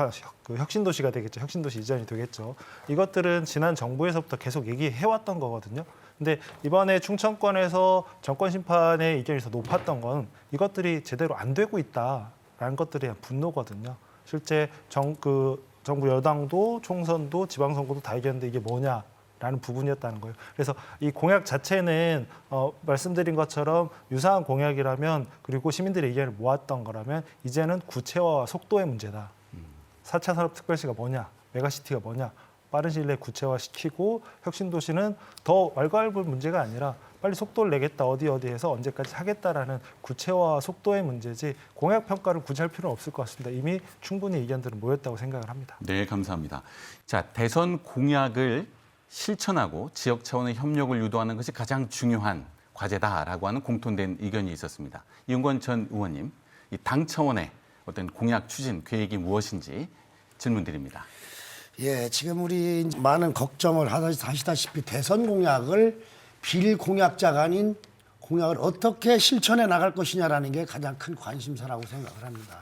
그 혁신도시가 되겠죠. 혁신도시 이전이 되겠죠. 이것들은 지난 정부에서부터 계속 얘기해왔던 거거든요. 근데 이번에 충청권에서 정권 심판의 의견이 더 높았던 건 이것들이 제대로 안 되고 있다라는 것들에 대한 분노거든요. 실제 정부 여당도 총선도 지방선거도 다 이겼는데 이게 뭐냐라는 부분이었다는 거예요. 그래서 이 공약 자체는 말씀드린 것처럼 유사한 공약이라면 그리고 시민들의 의견을 모았던 거라면 이제는 구체화와 속도의 문제다. 4차 산업특별시가 뭐냐, 메가시티가 뭐냐, 빠른 시일 내에 구체화시키고 혁신도시는 더 왈가왈부할 문제가 아니라 빨리 속도를 내겠다, 어디에서 언제까지 하겠다라는 구체화와 속도의 문제지 공약 평가를 굳이 할 필요는 없을 것 같습니다. 이미 충분히 의견들은 모였다고 생각을 합니다. 네, 감사합니다. 자, 대선 공약을 실천하고 지역 차원의 협력을 유도하는 것이 가장 중요한 과제다라고 하는 공통된 의견이 있었습니다. 이용건 전 의원님, 이 당 차원의 어떤 공약 추진 계획이 무엇인지 질문드립니다. 예, 지금 우리 많은 걱정을 하시다시피 대선 공약을 빌 공약자가 아닌 공약을 어떻게 실천해 나갈 것이냐라는 게 가장 큰 관심사라고 생각을 합니다.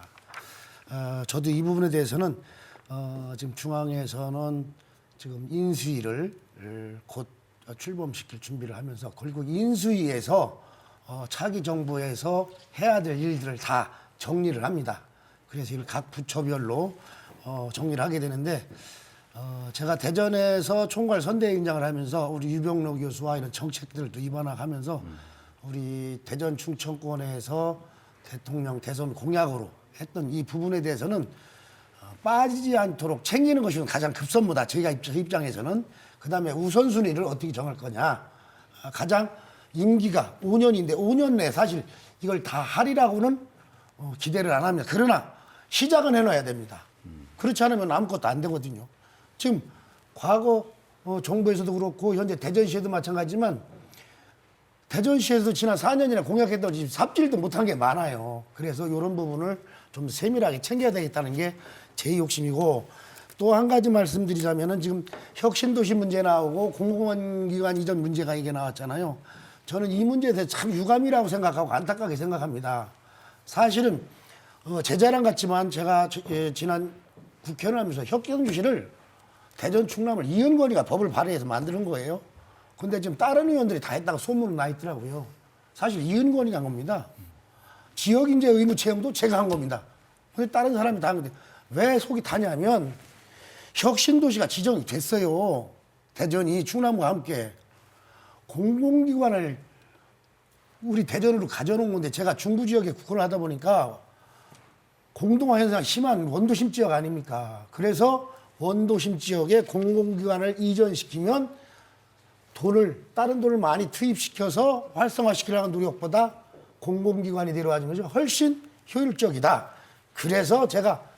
저도 이 부분에 대해서는 지금 중앙에서는 지금 인수위를 곧 출범시킬 준비를 하면서 그리고 인수위에서 차기 정부에서 해야 될 일들을 다 정리를 합니다. 그래서 이걸 각 부처별로 정리를 하게 되는데 제가 대전에서 총괄 선대위원장을 하면서 우리 유병로 교수와 이런 정책들을 또 입안하면서 우리 대전 충청권에서 대통령 대선 공약으로 했던 이 부분에 대해서는 빠지지 않도록 챙기는 것이 가장 급선무다. 저희가 입장에서는. 그다음에 우선순위를 어떻게 정할 거냐. 가장 임기가 5년인데 5년 내에 사실 이걸 다 하리라고는 기대를 안 합니다. 그러나 시작은 해놔야 됩니다. 그렇지 않으면 아무것도 안 되거든요. 지금 과거 정부에서도 그렇고 현재 대전시에도 마찬가지지만 대전시에서 지난 4년이나 공약했던 지금 삽질도 못한 게 많아요. 그래서 이런 부분을 좀 세밀하게 챙겨야 되겠다는 게 제 욕심이고 또 한 가지 말씀드리자면은 지금 혁신도시 문제 나오고 공공기관 이전 문제가 이게 나왔잖아요. 저는 이 문제에 대해서 참 유감이라고 생각하고 안타깝게 생각합니다. 사실은 제 자랑 같지만 제가 지난 국회의원을 하면서 혁신도시를 대전 충남을 이은건이가 법을 발의해서 만드는 거예요. 근데 지금 다른 의원들이 다 했다가 소문은 나 있더라고요. 사실 이은건이가 한 겁니다. 지역인재 의무 채용도 제가 한 겁니다. 근데 다른 사람이 다 한 건데 왜 속이 타냐면 혁신도시가 지정이 됐어요. 대전이 충남과 함께 공공기관을 우리 대전으로 가져놓은 건데 제가 중부 지역에 국회를 하다 보니까 공동화 현상이 심한 원도심 지역 아닙니까? 그래서 원도심 지역에 공공기관을 이전시키면 다른 돈을 많이 투입시켜서 활성화시키려는 노력보다 공공기관이 데려와주는 것이 훨씬 효율적이다. 그래서 제가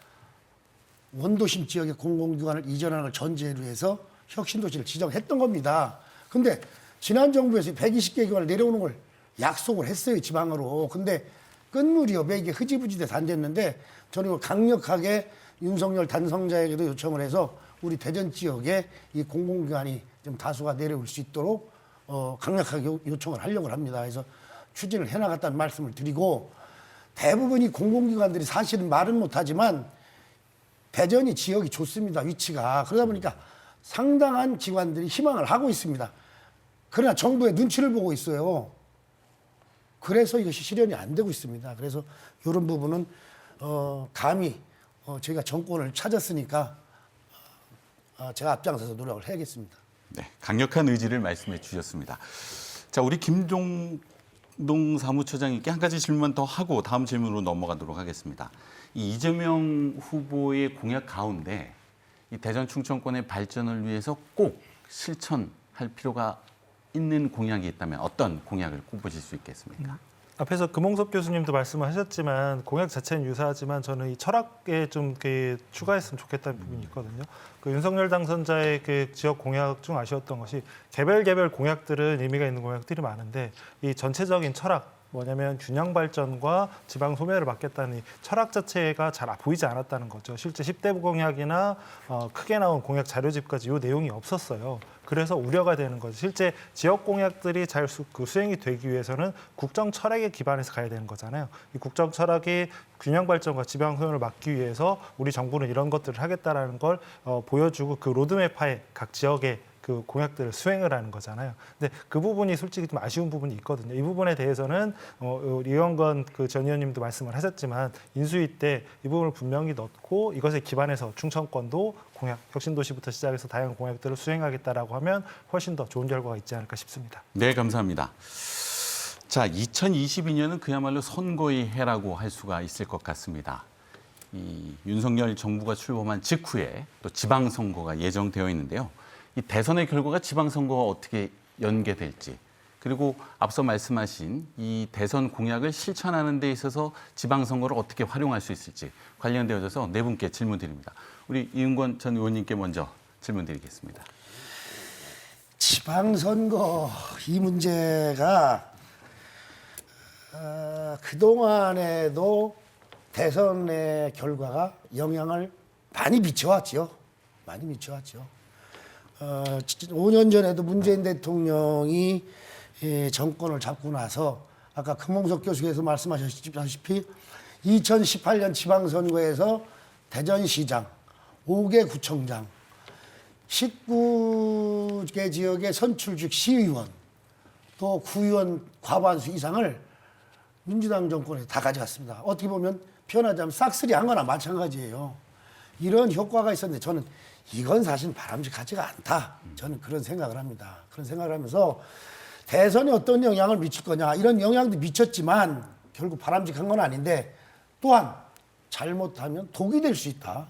원도심 지역에 공공기관을 이전하는 걸 전제로 해서 혁신도시를 지정했던 겁니다. 근데 지난 정부에서 120개 기관을 내려오는 걸 약속을 했어요, 지방으로. 근데 끝물이 없이 이게 흐지부지 돼서 안 됐는데 저는 이걸 강력하게 윤석열 당선자에게도 요청을 해서 우리 대전 지역에 이 공공기관이 좀 다수가 내려올 수 있도록 강력하게 요청을 하려고 합니다. 그래서 추진을 해나갔다는 말씀을 드리고 대부분이 공공기관들이 사실은 말은 못하지만 대전이 지역이 좋습니다. 위치가. 그러다 보니까 상당한 기관들이 희망을 하고 있습니다. 그러나 정부의 눈치를 보고 있어요. 그래서 이것이 실현이 안 되고 있습니다. 그래서 이런 부분은 감히 저희가 정권을 찾았으니까 제가 앞장서서 노력을 해야겠습니다. 네, 강력한 의지를 말씀해 주셨습니다. 자, 우리 김종동 사무처장님께 한 가지 질문 더 하고 다음 질문으로 넘어가도록 하겠습니다. 이 이재명 후보의 공약 가운데 이 대전 충청권의 발전을 위해서 꼭 실천할 필요가 있는 공약이 있다면 어떤 공약을 꼽으실 수 있겠습니까? 앞에서 금홍섭 교수님도 말씀하셨지만 공약 자체는 유사하지만 저는 이 철학에 좀 추가했으면 좋겠다는 부분이 있거든요. 그 윤석열 당선자의 그 지역 공약 중 아쉬웠던 것이 개별 공약들은 의미가 있는 공약들이 많은데 이 전체적인 철학 뭐냐면 균형 발전과 지방 소멸을 막겠다는 이 철학 자체가 잘 보이지 않았다는 거죠. 실제 10대 공약이나 크게 나온 공약 자료집까지 이 내용이 없었어요. 그래서 우려가 되는 거죠. 실제 지역 공약들이 잘 수행이 되기 위해서는 국정 철학에 기반해서 가야 되는 거잖아요. 이 국정 철학이 균형 발전과 지방 소멸을 막기 위해서 우리 정부는 이런 것들을 하겠다라는 걸 보여주고 그 로드맵하에 각 지역의 그 공약들을 수행을 하는 거잖아요. 근데 그 부분이 솔직히 좀 아쉬운 부분이 있거든요. 이 부분에 대해서는 이영건 그 전 의원님도 말씀을 하셨지만 인수위 때 이 부분을 분명히 넣고 이것에 기반해서 충청권도 공약, 혁신도시부터 시작해서 다양한 공약들을 수행하겠다라고 하면 훨씬 더 좋은 결과가 있지 않을까 싶습니다. 네, 감사합니다. 자, 2022년은 그야말로 선거의 해라고 할 수가 있을 것 같습니다. 이 윤석열 정부가 출범한 직후에 또 지방선거가 예정되어 있는데요. 이 대선의 결과가 지방선거와 어떻게 연계될지, 그리고 앞서 말씀하신 이 대선 공약을 실천하는 데 있어서 지방선거를 어떻게 활용할 수 있을지 관련되어서 네 분께 질문 드립니다. 우리 이은권 전 의원님께 먼저 질문 드리겠습니다. 지방선거 이 문제가 그동안에도 대선의 결과가 영향을 많이 미쳐왔죠. 많이 미쳐왔죠. 5년 전에도 문재인 대통령이 정권을 잡고 나서 아까 금홍석 교수께서 말씀하셨다시피 2018년 지방선거에서 대전시장, 5개 구청장, 19개 지역의 선출직 시의원, 또 구의원 과반수 이상을 민주당 정권에서 다 가져갔습니다. 어떻게 보면 표현하자면 싹쓸이 한 거나 마찬가지예요. 이런 효과가 있었는데 저는 이건 사실 바람직하지가 않다. 저는 그런 생각을 합니다. 그런 생각을 하면서 대선에 어떤 영향을 미칠 거냐, 이런 영향도 미쳤지만 결국 바람직한 건 아닌데 또한 잘못하면 독이 될 수 있다.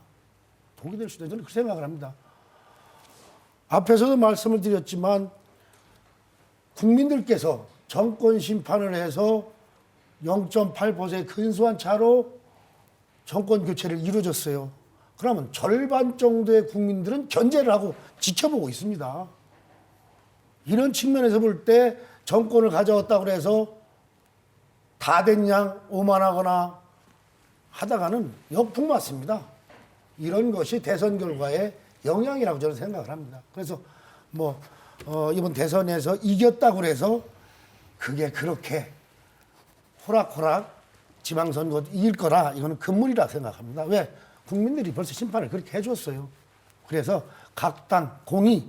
독이 될 수 있다. 저는 그 생각을 합니다. 앞에서도 말씀을 드렸지만 국민들께서 정권 심판을 해서 0.8%의 근소한 차로 정권 교체를 이루어졌어요. 그러면 절반 정도의 국민들은 견제를 하고 지켜보고 있습니다. 이런 측면에서 볼 때 정권을 가져왔다고 해서 다 된 양 오만하거나 하다가는 역풍 맞습니다. 이런 것이 대선 결과의 영향이라고 저는 생각을 합니다. 그래서 이번 대선에서 이겼다고 해서 그게 그렇게 호락호락 지방선거 이길 거라, 이거는 금물이라고 생각합니다. 왜? 국민들이 벌써 심판을 그렇게 해줬어요. 그래서 각 당 공이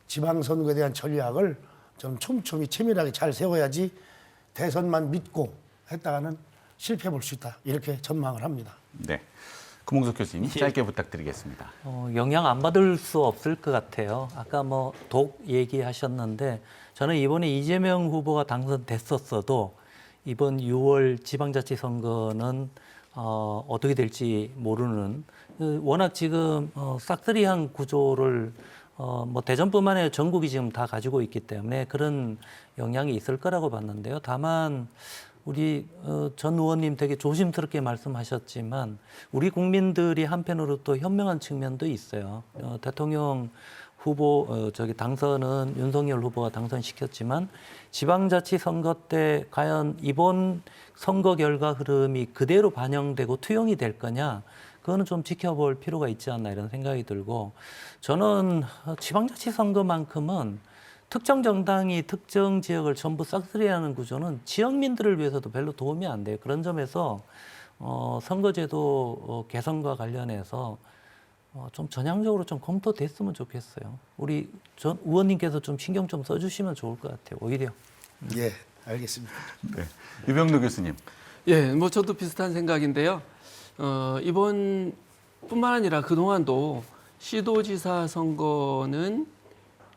지방선거에 대한 전략을 좀 촘촘히 치밀하게 잘 세워야지 대선만 믿고 했다가는 실패해 볼 수 있다. 이렇게 전망을 합니다. 네, 금홍석 교수님 짧게 부탁드리겠습니다. 영향 안 받을 수 없을 것 같아요. 아까 독 얘기하셨는데 저는 이번에 이재명 후보가 당선됐었어도 이번 6월 지방자치 선거는 어떻게 될지 모르는, 워낙 지금 싹쓸이한 구조를 대전뿐만 아니라 전국이 지금 다 가지고 있기 때문에 그런 영향이 있을 거라고 봤는데요. 다만 우리 전 의원님 되게 조심스럽게 말씀하셨지만 우리 국민들이 한편으로 또 현명한 측면도 있어요. 대통령 후보 당선은 윤석열 후보가 당선시켰지만 지방자치 선거 때 과연 이번 선거 결과 흐름이 그대로 반영되고 투영이 될 거냐, 그거는 좀 지켜볼 필요가 있지 않나 이런 생각이 들고, 저는 지방자치 선거만큼은 특정 정당이 특정 지역을 전부 싹쓸이하는 구조는 지역민들을 위해서도 별로 도움이 안 돼요. 그런 점에서 선거제도 개선과 관련해서 좀 전향적으로 좀 검토됐으면 좋겠어요. 우리 전 의원님께서 좀 신경 좀 써주시면 좋을 것 같아요. 오히려. 예, 알겠습니다. 네, 유병도 교수님. 예, 저도 비슷한 생각인데요. 이번뿐만 아니라 그동안도 시도지사 선거는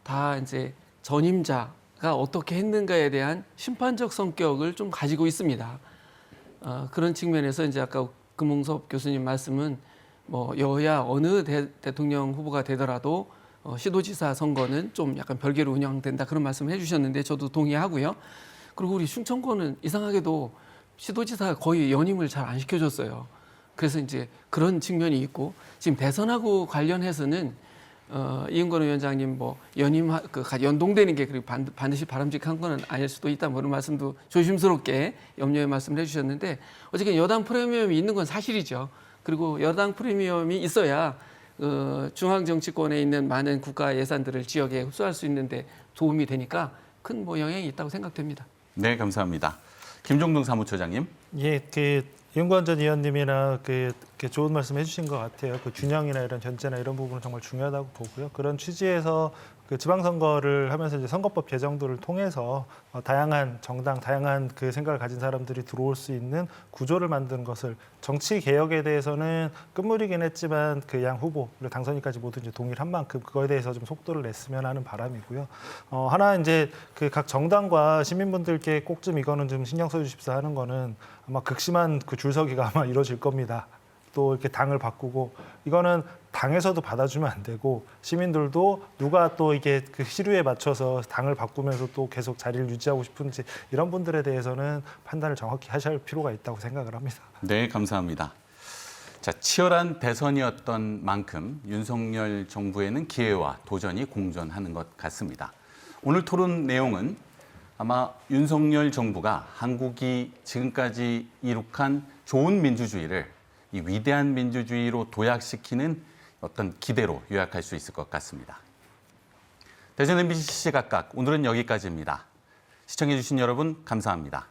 다 이제 전임자가 어떻게 했는가에 대한 심판적 성격을 좀 가지고 있습니다. 그런 측면에서 이제 아까 금홍섭 교수님 말씀은 여야 어느 대통령 후보가 되더라도 시도지사 선거는 좀 약간 별개로 운영된다, 그런 말씀을 해주셨는데 저도 동의하고요. 그리고 우리 충청권은 이상하게도 시도지사가 거의 연임을 잘 안 시켜줬어요. 그래서 이제 그런 측면이 있고, 지금 대선하고 관련해서는 이은권 위원장님 뭐 연동되는 게 그리고 반드시 바람직한 거는 아닐 수도 있다. 뭐 그런 말씀도 조심스럽게 염려의 말씀을 해주셨는데 어쨌든 여당 프리미엄이 있는 건 사실이죠. 그리고 여당 프리미엄이 있어야 중앙 정치권에 있는 많은 국가 예산들을 지역에 흡수할 수 있는데 도움이 되니까 큰 뭐 영향이 있다고 생각됩니다. 네, 감사합니다. 김종동 사무처장님. 예, 이은권 전 의원님이나 좋은 말씀 해주신 것 같아요. 그 균형이나 이런 견제나 이런 부분은 정말 중요하다고 보고요. 그런 취지에서 그 지방선거를 하면서 이제 선거법 개정들을 통해서 다양한 정당, 다양한 그 생각을 가진 사람들이 들어올 수 있는 구조를 만드는 것을 정치 개혁에 대해서는 끝물이긴 했지만 그 양 후보 그리고 당선인까지 모두 이제 동일한 만큼 그거에 대해서 좀 속도를 냈으면 하는 바람이고요. 하나 이제 그 각 정당과 시민분들께 꼭 좀 이거는 좀 신경 써주십사 하는 거는 아마 극심한 그 줄서기가 아마 이루어질 겁니다. 또 이렇게 당을 바꾸고 이거는 당에서도 받아주면 안 되고 시민들도 누가 또 이게 그 시류에 맞춰서 당을 바꾸면서 또 계속 자리를 유지하고 싶은지 이런 분들에 대해서는 판단을 정확히 하셔야 할 필요가 있다고 생각을 합니다. 네, 감사합니다. 자, 치열한 대선이었던 만큼 윤석열 정부에는 기회와 도전이 공존하는 것 같습니다. 오늘 토론 내용은 아마 윤석열 정부가 한국이 지금까지 이룩한 좋은 민주주의를 이 위대한 민주주의로 도약시키는 어떤 기대로 요약할 수 있을 것 같습니다. 대전 MBC 시각각 오늘은 여기까지입니다. 시청해주신 여러분 감사합니다.